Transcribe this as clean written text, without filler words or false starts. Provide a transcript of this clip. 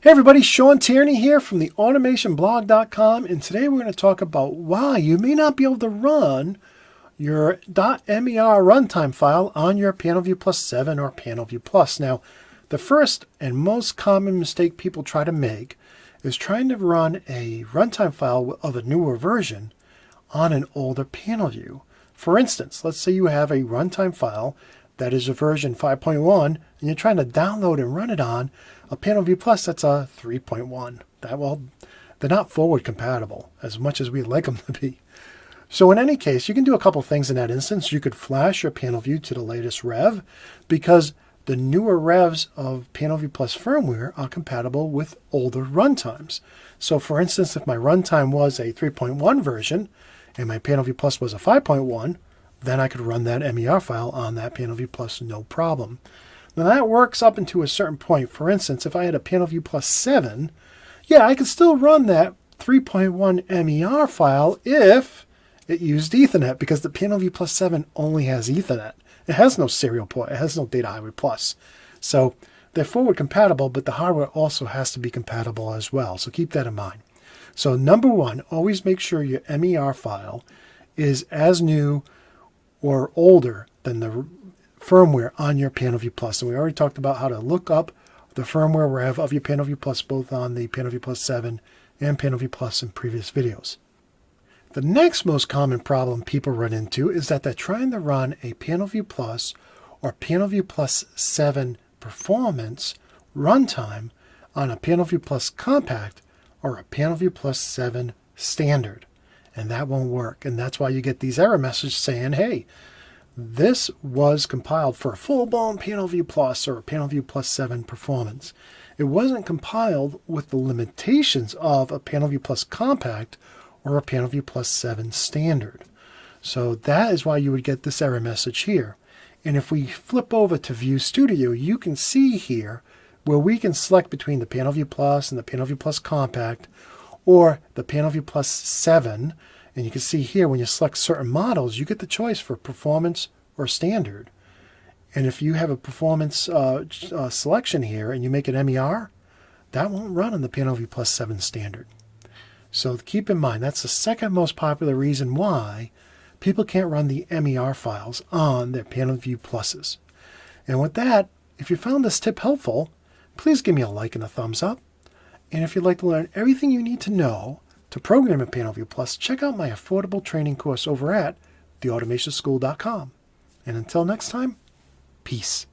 Hey everybody, Shawn here from the automationblog.com, and today we're going to talk about why you may not be able to run your .MER runtime file on your PanelView Plus 7 or PanelView Plus. Now, the first and most common mistake people try to make is trying to run a runtime file of a newer version on an older PanelView. For instance, let's say you have a runtime file that is a version 5.1 and you're trying to download and run it on a PanelView Plus that's a 3.1. They're not forward compatible as much as we'd like them to be. So in any case, you can do a couple things in that instance. You could flash your PanelView to the latest rev because the newer revs of PanelView Plus firmware are compatible with older runtimes. So for instance, if my runtime was a 3.1 version and my PanelView Plus was a 5.1, then I could run that MER file on that PanelView Plus no problem. Now that works up into a certain point. For instance, if I had a PanelView Plus 7, yeah, I could still run that 3.1 MER file if it used Ethernet, because the PanelView Plus 7 only has Ethernet. It has no serial port. It has no Data Highway Plus. So they're forward compatible, but the hardware also has to be compatible as well. So keep that in mind. So number one, always make sure your MER file is as new or older than the firmware on your PanelView Plus. And we already talked about how to look up the firmware rev of your PanelView Plus, both on the PanelView Plus 7 and PanelView Plus in previous videos. The next most common problem people run into is that they're trying to run a PanelView Plus or PanelView Plus 7 performance runtime on a PanelView Plus compact or a PanelView Plus 7 standard. And that won't work. And that's why you get these error messages saying, hey, this was compiled for a full-blown PanelView Plus or PanelView Plus 7 performance. It wasn't compiled with the limitations of a PanelView Plus compact or a PanelView Plus 7 standard. So that is why you would get this error message here. And if we flip over to View Studio, you can see here where we can select between the PanelView Plus and the PanelView Plus compact or the PanelView Plus 7. And you can see here when you select certain models, you get the choice for performance or standard. And if you have a performance selection here and you make it MER, that won't run on the PanelView Plus 7 standard. So keep in mind, that's the second most popular reason why people can't run the MER files on their PanelView Pluses. And with that, if you found this tip helpful, please give me a like and a thumbs up. And if you'd like to learn everything you need to know to program in PanelView Plus, check out my affordable training course over at theautomationschool.com. And until next time, peace.